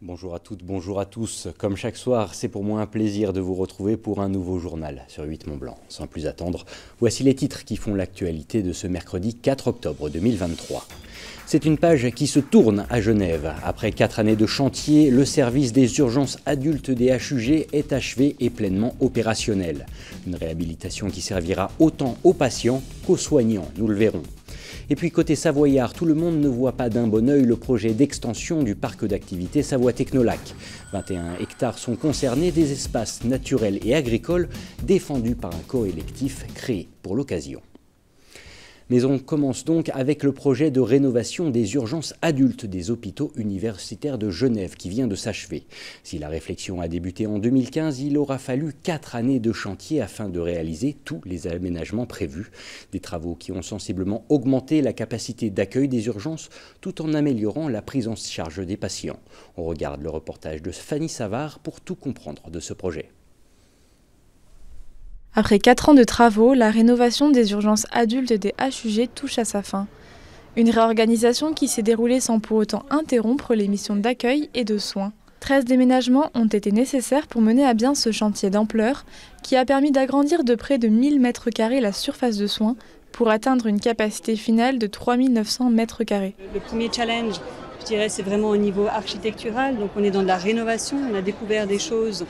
Bonjour à toutes, bonjour à tous. Comme chaque soir, c'est pour moi un plaisir de vous retrouver pour un nouveau journal sur 8 Mont-Blanc. Sans plus attendre, voici les titres qui font l'actualité de ce mercredi 4 octobre 2023. C'est une page qui se tourne à Genève. Après 4 années de chantier, le service des urgences adultes des HUG est achevé et pleinement opérationnel. Une réhabilitation qui servira autant aux patients qu'aux soignants, nous le verrons. Et puis côté savoyard, tout le monde ne voit pas d'un bon œil le projet d'extension du parc d'activités Savoie Technolac. 21 hectares sont concernés, des espaces naturels et agricoles défendus par un collectif créé pour l'occasion. Mais on commence donc avec le projet de rénovation des urgences adultes des hôpitaux universitaires de Genève qui vient de s'achever. Si la réflexion a débuté en 2015, il aura fallu 4 années de chantier afin de réaliser tous les aménagements prévus. Des travaux qui ont sensiblement augmenté la capacité d'accueil des urgences tout en améliorant la prise en charge des patients. On regarde le reportage de Fanny Savard pour tout comprendre de ce projet. Après 4 ans de travaux, la rénovation des urgences adultes des HUG touche à sa fin. Une réorganisation qui s'est déroulée sans pour autant interrompre les missions d'accueil et de soins. 13 déménagements ont été nécessaires pour mener à bien ce chantier d'ampleur qui a permis d'agrandir de près de 1000 m² la surface de soins pour atteindre une capacité finale de 3900 m². Le premier challenge, je dirais, c'est vraiment au niveau architectural. Donc on est dans de la rénovation, on a découvert des choses.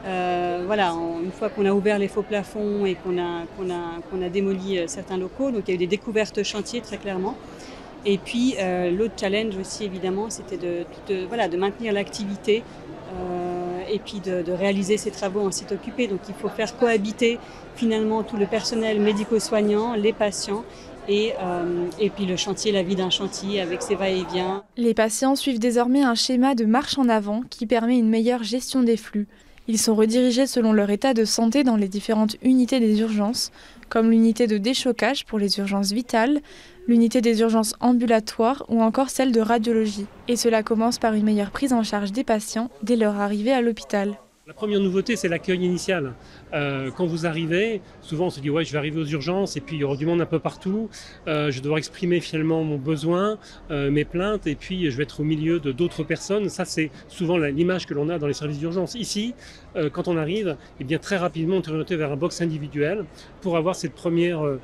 Une fois qu'on a ouvert les faux plafonds et qu'on a démoli certains locaux, donc il y a eu des découvertes chantiers très clairement. Et puis l'autre challenge aussi évidemment, c'était de maintenir l'activité et puis de réaliser ces travaux en site occupé. Donc il faut faire cohabiter finalement tout le personnel médico-soignant, les patients et puis le chantier, la vie d'un chantier avec ses va-et-vient. Les patients suivent désormais un schéma de marche en avant qui permet une meilleure gestion des flux. Ils sont redirigés selon leur état de santé dans les différentes unités des urgences, comme l'unité de déchocage pour les urgences vitales, l'unité des urgences ambulatoires ou encore celle de radiologie. Et cela commence par une meilleure prise en charge des patients dès leur arrivée à l'hôpital. La première nouveauté, c'est l'accueil initial. Quand vous arrivez, souvent on se dit ouais, je vais arriver aux urgences et puis il y aura du monde un peu partout. Je vais devoir exprimer finalement mon besoin, mes plaintes et puis je vais être au milieu de d'autres personnes. Ça, c'est souvent l'image que l'on a dans les services d'urgence. Ici, quand on arrive, eh bien, très rapidement, on est orienté vers un box individuel pour avoir cette première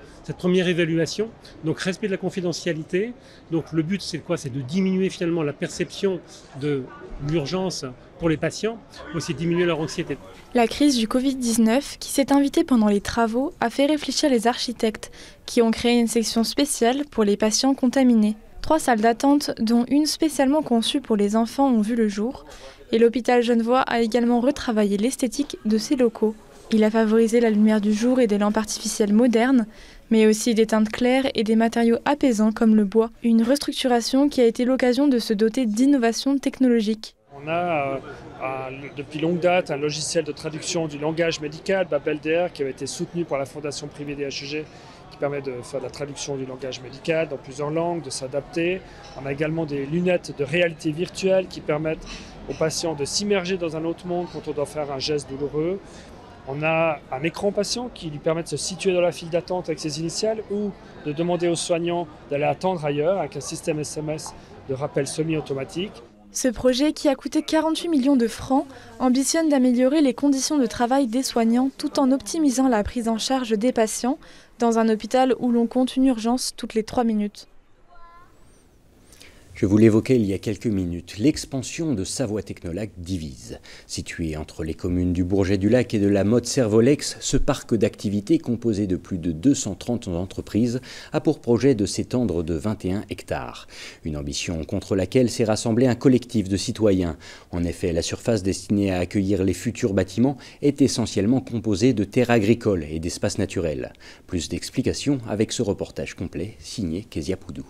évaluation. Donc respect de la confidentialité. Donc le but, c'est quoi? C'est de diminuer finalement la perception de l'urgence pour les patients, aussi diminuer leur anxiété. La crise du Covid-19, qui s'est invitée pendant les travaux, a fait réfléchir les architectes, qui ont créé une section spéciale pour les patients contaminés. 3 salles d'attente, dont une spécialement conçue pour les enfants, ont vu le jour, et l'hôpital genevois a également retravaillé l'esthétique de ses locaux. Il a favorisé la lumière du jour et des lampes artificielles modernes, mais aussi des teintes claires et des matériaux apaisants comme le bois. Une restructuration qui a été l'occasion de se doter d'innovations technologiques. On a depuis longue date un logiciel de traduction du langage médical, BabelDR, qui avait été soutenu par la Fondation privée des HUG, qui permet de faire de la traduction du langage médical dans plusieurs langues, de s'adapter. On a également des lunettes de réalité virtuelle qui permettent aux patients de s'immerger dans un autre monde quand on doit faire un geste douloureux. On a un écran patient qui lui permet de se situer dans la file d'attente avec ses initiales ou de demander aux soignants d'aller attendre ailleurs avec un système SMS de rappel semi-automatique. Ce projet, qui a coûté 48 millions de francs, ambitionne d'améliorer les conditions de travail des soignants tout en optimisant la prise en charge des patients dans un hôpital où l'on compte une urgence toutes les 3 minutes. Je vous l'évoquais il y a quelques minutes, l'expansion de Savoie Technolac divise. Situé entre les communes du Bourget-du-Lac et de la Motte-Servolex, ce parc d'activités composé de plus de 230 entreprises a pour projet de s'étendre de 21 hectares. Une ambition contre laquelle s'est rassemblé un collectif de citoyens. En effet, la surface destinée à accueillir les futurs bâtiments est essentiellement composée de terres agricoles et d'espaces naturels. Plus d'explications avec ce reportage complet signé Kezia Poudou.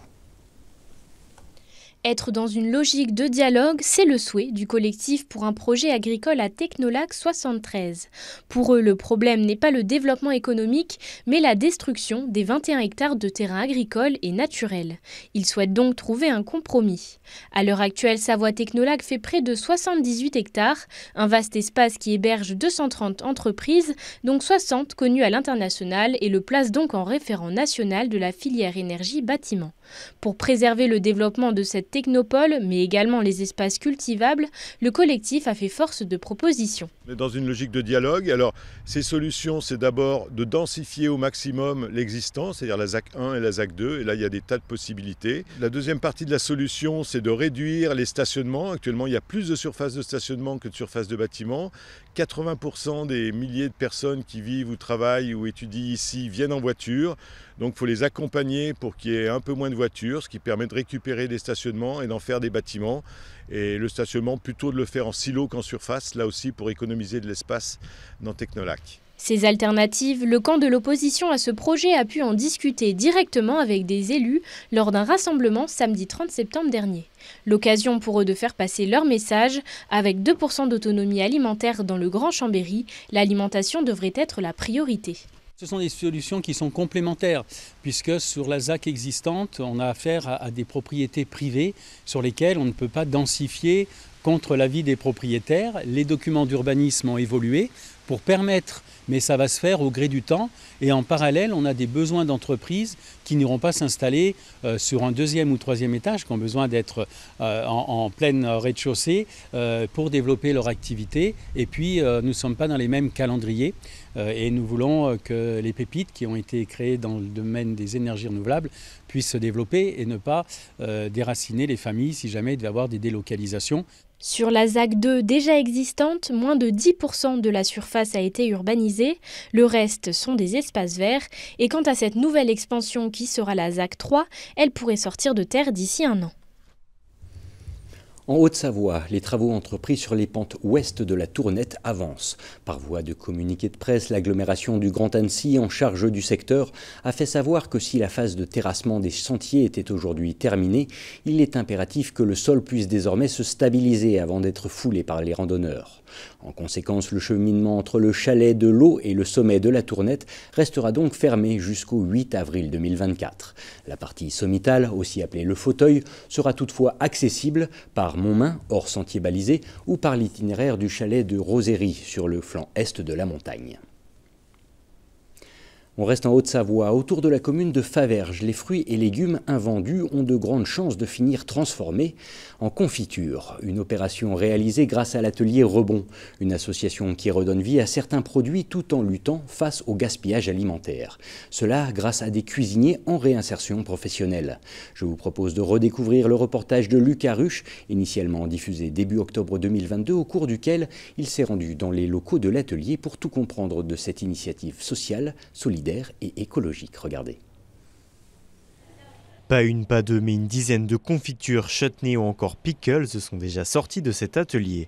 Être dans une logique de dialogue, c'est le souhait du collectif pour un projet agricole à Technolac 73. Pour eux, le problème n'est pas le développement économique, mais la destruction des 21 hectares de terrains agricoles et naturels. Ils souhaitent donc trouver un compromis. À l'heure actuelle, Savoie Technolac fait près de 78 hectares, un vaste espace qui héberge 230 entreprises, dont 60 connues à l'international et le place donc en référent national de la filière énergie-bâtiment. Pour préserver le développement de cette cette technopole, mais également les espaces cultivables, le collectif a fait force de proposition. On est dans une logique de dialogue. Alors, ces solutions, c'est d'abord de densifier au maximum l'existant, c'est-à-dire la ZAC 1 et la ZAC 2. Et là, il y a des tas de possibilités. La deuxième partie de la solution, c'est de réduire les stationnements. Actuellement, il y a plus de surface de stationnement que de surface de bâtiment. 80% des milliers de personnes qui vivent ou travaillent ou étudient ici viennent en voiture. Donc il faut les accompagner pour qu'il y ait un peu moins de voitures, ce qui permet de récupérer des stationnements et d'en faire des bâtiments. Et le stationnement, plutôt de le faire en silo qu'en surface, là aussi pour économiser de l'espace dans Technolac. Ces alternatives, le camp de l'opposition à ce projet a pu en discuter directement avec des élus lors d'un rassemblement samedi 30 septembre dernier. L'occasion pour eux de faire passer leur message. Avec 2% d'autonomie alimentaire dans le Grand Chambéry, l'alimentation devrait être la priorité. Ce sont des solutions qui sont complémentaires, puisque sur la ZAC existante, on a affaire à des propriétés privées sur lesquelles on ne peut pas densifier contre l'avis des propriétaires. Les documents d'urbanisme ont évolué pour permettre, mais ça va se faire au gré du temps, et en parallèle, on a des besoins d'entreprises qui n'iront pas s'installer sur un deuxième ou troisième étage, qui ont besoin d'être en pleine rez-de-chaussée pour développer leur activité. Et puis, nous ne sommes pas dans les mêmes calendriers, et nous voulons que les pépites qui ont été créées dans le domaine des énergies renouvelables puissent se développer et ne pas déraciner les familles si jamais il devait y avoir des délocalisations. Sur la ZAC 2 déjà existante, moins de 10% de la surface a été urbanisée, le reste sont des espaces verts. Et quant à cette nouvelle expansion qui sera la ZAC 3, elle pourrait sortir de terre d'ici 1 an. En Haute-Savoie, les travaux entrepris sur les pentes ouest de la Tournette avancent. Par voie de communiqué de presse, l'agglomération du Grand Annecy, en charge du secteur, a fait savoir que si la phase de terrassement des sentiers était aujourd'hui terminée, il est impératif que le sol puisse désormais se stabiliser avant d'être foulé par les randonneurs. En conséquence, le cheminement entre le chalet de l'eau et le sommet de la Tournette restera donc fermé jusqu'au 8 avril 2024. La partie sommitale, aussi appelée le fauteuil, sera toutefois accessible par Montmain, hors sentier balisé, ou par l'itinéraire du chalet de Roséry sur le flanc est de la montagne. On reste en Haute-Savoie. Autour de la commune de Faverges, les fruits et légumes invendus ont de grandes chances de finir transformés en confiture. Une opération réalisée grâce à l'atelier Rebond, une association qui redonne vie à certains produits tout en luttant face au gaspillage alimentaire. Cela grâce à des cuisiniers en réinsertion professionnelle. Je vous propose de redécouvrir le reportage de Lucas Ruche, initialement diffusé début octobre 2022, au cours duquel il s'est rendu dans les locaux de l'atelier pour tout comprendre de cette initiative sociale, solidaire et écologique. Regardez. Pas une, pas deux, mais une dizaine de confitures, chutneys ou encore pickles sont déjà sortis de cet atelier.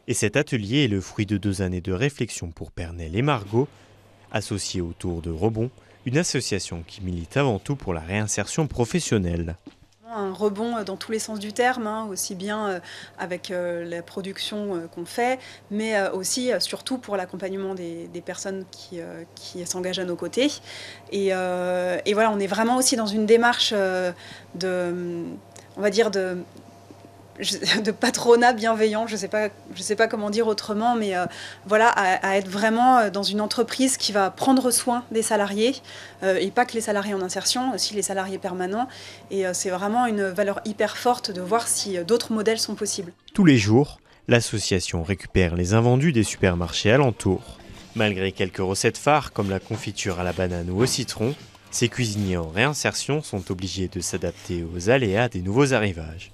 Et cet atelier est le fruit de 2 années de réflexion pour Pernel et Margot, associés autour de Rebond, une association qui milite avant tout pour la réinsertion professionnelle. Un rebond dans tous les sens du terme, aussi bien avec la production qu'on fait, mais aussi surtout pour l'accompagnement des personnes qui s'engagent à nos côtés. Et voilà, on est vraiment aussi dans une démarche on va dire de patronat bienveillant, je sais pas comment dire autrement, mais voilà, à être vraiment dans une entreprise qui va prendre soin des salariés, et pas que les salariés en insertion, aussi les salariés permanents. Et c'est vraiment une valeur hyper forte de voir si d'autres modèles sont possibles. Tous les jours, l'association récupère les invendus des supermarchés alentours. Malgré quelques recettes phares comme la confiture à la banane ou au citron, ces cuisiniers en réinsertion sont obligés de s'adapter aux aléas des nouveaux arrivages.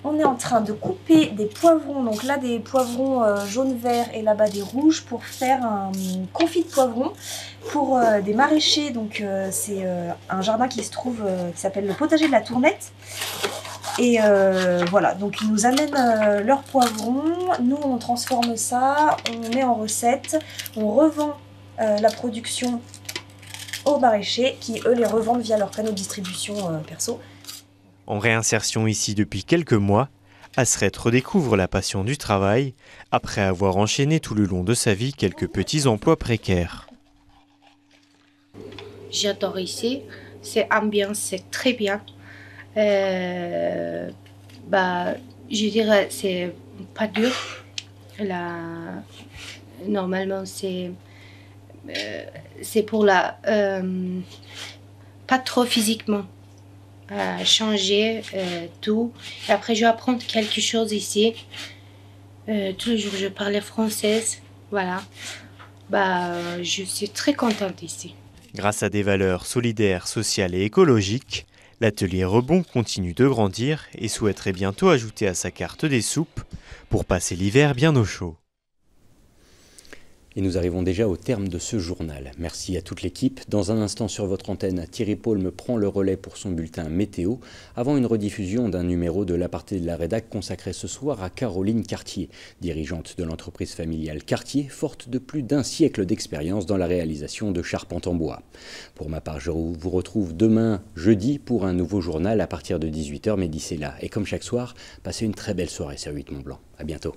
On est en train de couper des poivrons, donc là des poivrons jaune-vert et là-bas des rouges pour faire un confit de poivrons pour des maraîchers. Donc c'est un jardin qui se trouve, qui s'appelle le potager de la Tournette. Et voilà, donc ils nous amènent leurs poivrons, nous on transforme ça, on met en recette, on revend la production aux maraîchers qui eux les revendent via leur canaux de distribution perso. En réinsertion ici depuis quelques mois, Asret redécouvre la passion du travail après avoir enchaîné tout le long de sa vie quelques petits emplois précaires. J'adore ici, c'est ambiance, c'est très bien. Je dirais c'est pas dur. Normalement c'est pour la pas trop physiquement. changer tout. Et après, je vais apprendre quelque chose ici. Tous les jours, je parlais française. Voilà. Je suis très contente ici. Grâce à des valeurs solidaires, sociales et écologiques, l'atelier Rebond continue de grandir et souhaiterait bientôt ajouter à sa carte des soupes pour passer l'hiver bien au chaud. Et nous arrivons déjà au terme de ce journal. Merci à toute l'équipe. Dans un instant sur votre antenne, Thierry Paul me prend le relais pour son bulletin météo, avant une rediffusion d'un numéro de l'aparté de la rédac consacré ce soir à Caroline Cartier, dirigeante de l'entreprise familiale Cartier, forte de plus d'un siècle d'expérience dans la réalisation de charpentes en bois. Pour ma part, je vous retrouve demain, jeudi, pour un nouveau journal à partir de 18h, mais d'ici là. Et comme chaque soir, passez une très belle soirée sur 8 Mont Blanc. À bientôt.